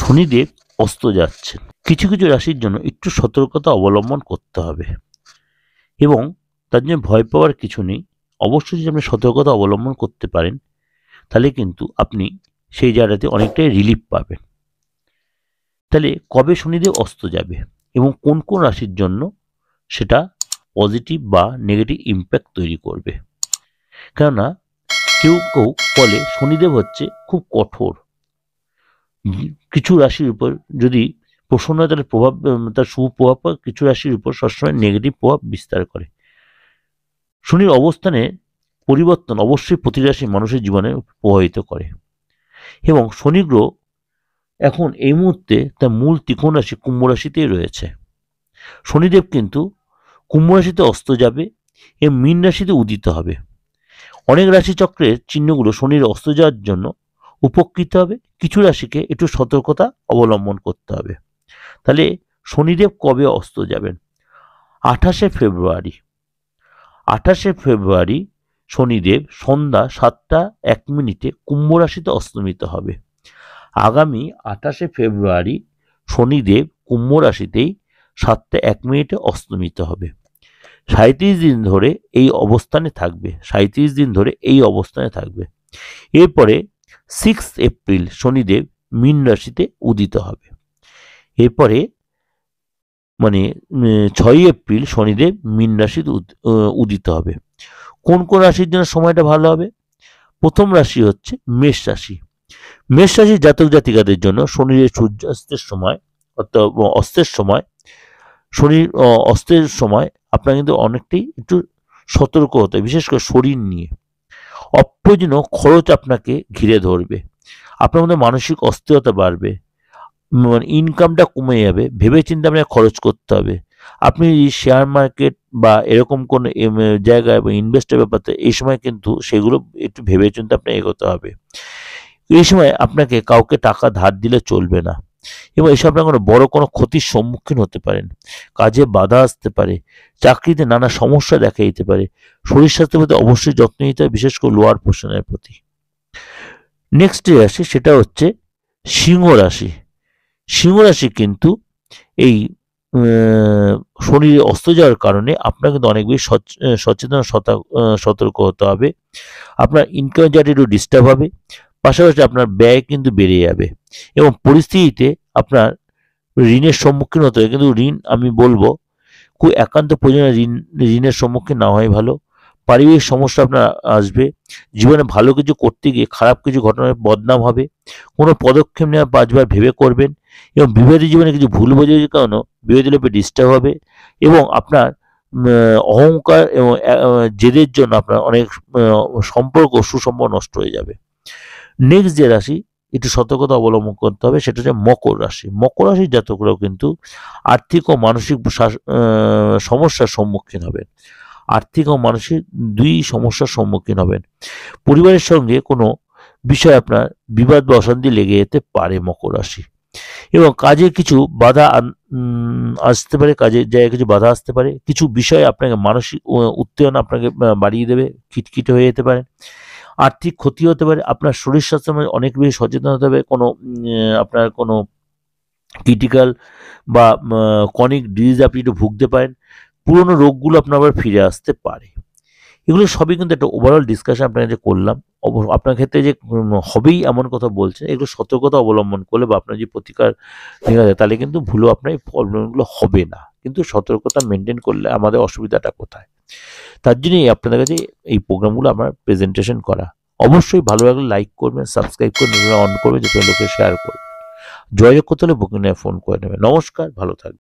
শনিদেব অস্ত যাচ্ছেন। কিছু কিছু রাশির জন্য একটু সতর্কতা অবলম্বন করতে হবে এবং তার জন্য ভয় পাওয়ার কিছু নেই। অবশ্যই যদি আপনি সতর্কতা অবলম্বন করতে পারেন তাহলে কিন্তু আপনি সেই জায়গাতে অনেকটাই রিলিফ পাবেন। তাহলে কবে শনিদেব অস্ত যাবে এবং কোন কোন রাশির জন্য সেটা পজিটিভ বা নেগেটিভ ইম্প্যাক্ট তৈরি করবে। কেননা কেউ কেউ বলে শনিদেব হচ্ছে খুব কঠোর, কিছু রাশির উপর যদি প্রসন্ন হয় তাহলে প্রভাব, তার শুভ প্রভাব পড়ে, কিছু রাশির উপর সবসময় নেগেটিভ প্রভাব বিস্তার করে। শনির অবস্থানে পরিবর্তন অবশ্যই প্রতি রাশির মানুষের জীবনে প্রভাবিত করে এবং শনি গ্রহ এখন এই মুহূর্তে তার মূল ত্রিকোণ রাশি কুম্ভ রাশিতেই রয়েছে। শনিদেব কিন্তু কুম্ভ রাশিতে অস্ত যাবে এবং মীন রাশিতে উদিত হবে। অনেক রাশিচক্রের চিহ্নগুলো শনির অস্ত যাওয়ার জন্য উপকৃত হবে, কিছু রাশিকে একটু সতর্কতা অবলম্বন করতে হবে। তাহলে শনিদেব কবে অস্ত যাবেন? 28শে ফেব্রুয়ারি। 28শে ফেব্রুয়ারি শনিদেব সন্ধ্যা 7টা 1 মিনিটে কুম্ভ রাশিতে অস্তমিত হবে। আগামী 28শে ফেব্রুয়ারি শনিদেব কুম্ভ রাশিতেই 7টা 1 মিনিটে অস্তমিত হবে। 37 দিন ধরে এই অবস্থানে থাকবে। 37 দিন ধরে এই অবস্থানে থাকবে। এরপরে 6 এপ্রিল শনিদেব মীন রাশিতে উদিত হবে। এরপরে 6 এপ্রিল শনিদেব মীন রাশিতে উদিত হবে। কোন কোন রাশির জন্য সময়টা ভালো হবে? প্রথম রাশি হচ্ছে মেষ রাশি। মেষ রাশির জাতক জাতিকাদের জন্য শনির সূর্যাস্তের সময় অর্থাৎ অস্তের সময়, শনির অস্তের সময় আপনার কিন্তু অনেকটাই একটু সতর্ক হতে হবে, বিশেষ করে শরীর নিয়ে। অপ্রয়োজনীয় খরচ আপনাকে ঘিরে ধরবে, আপনার মধ্যে মানসিক অস্থিরতা বাড়বে, ইনকামটা কমে যাবে, ভেবে চিন্তে আপনাকে খরচ করতে হবে। আপনি শেয়ার মার্কেট বা এরকম কোন জায়গায় বা ইনভেস্টের ব্যাপারে এই সময় কিন্তু সেগুলো একটু ভেবে চিন্তে আপনাকে এগোতে হবে। এই সময় আপনাকে কাউকে টাকা ধার দিলে চলবে না এবং এসব আপনার বড় কোনো ক্ষতির সম্মুখীন হতে পারেন। কাজে বাধা আসতে পারে, চাকরিতে নানা সমস্যা দেখা দিতে পারে। শরীর স্বাস্থ্যের প্রতি অবশ্যই যত্ন নিতে হবে, বিশেষ করে লোয়ার পোর্শনের প্রতি। নেক্সট যে রাশি সেটা হচ্ছে সিংহ রাশি। সিংহ রাশি কিন্তু এই শনির অস্ত যাওয়ার কারণে আপনার কিন্তু অনেক বেশি সচেতন সতর্ক হতে হবে। আপনার ইনকামের জায়গাটা একটু ডিস্টার্ব হবে, পাশাপাশি আপনার ব্যয় কিন্তু বেড়ে যাবে এবং পরিস্থিতিতে আপনার ঋণের সম্মুখীন হতে হবে। কিন্তু ঋণ আমি বলবো খুব একান্ত প্রয়োজনে ঋণের সম্মুখীন না হয় ভালো। পারিবারিক সমস্যা আপনার আসবে, জীবনে ভালো কিছু করতে গিয়ে খারাপ কিছু ঘটনার বদনাম হবে। কোনো পদক্ষেপ নেওয়া 5বার ভেবে করবেন এবং বিবাহিত জীবনে কিছু ভুল বোঝাবুঝির কারণে বিবাহিত লাইফে ডিস্টার্ব হবে এবং আপনার অহংকার এবং জেদের জন্য আপনার অনেক সম্পর্ক সুসম্পর্ক নষ্ট হয়ে যাবে। নেক্সট যে রাশি একটু সতর্কতা অবলম্বন করতে হবে সেটা হচ্ছে মকর রাশি। মকর রাশির জাতকরাও কিন্তু আর্থিক ও মানসিক সমস্যার সম্মুখীন হবেন। আর্থিক ও মানসিক দুই সমস্যার সম্মুখীন হবেন। পরিবারের সঙ্গে কোনো বিষয় আপনার বিবাদ বা অশান্তি লেগে যেতে পারে মকর রাশি এবং কাজে কিছু বাধা আসতে পারে, কাজের জায়গায় কিছু বাধা আসতে পারে। কিছু বিষয় আপনাকে মানসিক উত্তেজনা আপনাকে বাড়িয়ে দেবে, খিটখিটে হয়ে যেতে পারে। আর্থিক ক্ষতি হতে পারে। আপনার শরীর স্বাস্থ্য অনেক বেশি সচেতন হতে হবে। কোনো আপনার কোনো ক্রিটিক্যাল বা ক্রনিক ডিজিজ আপনি একটু ভুগতে পারেন। পুরনো রোগগুলো আপনার আবার ফিরে আসতে পারে। এগুলো সবই কিন্তু একটা ওভারঅল ডিসকাশন আপনাকে যে করলাম, আপনার ক্ষেত্রে যে হবেই এমন কথা বলছে, এগুলো সতর্কতা অবলম্বন করলে বা আপনার যে প্রতিকার নেওয়া যায় তাহলে কিন্তু ভুলও আপনার এই প্রবলেমগুলো হবে না। কিন্তু সতর্কতা মেনটেন করলে আমাদের অসুবিধাটা কোথায়? তার জন্যই আপনাদের কাছে এই প্রোগ্রামগুলো আমার প্রেজেন্টেশন করা। অবশ্যই ভালো লাগলে লাইক করবেন, সাবস্ক্রাইব করবেন, অন করবেন, যাতে লোকে শেয়ার করবেন। যোগাযোগ করতে হলে বুকিং নিয়ে ফোন করে নেবেন। নমস্কার, ভালো থাকবেন।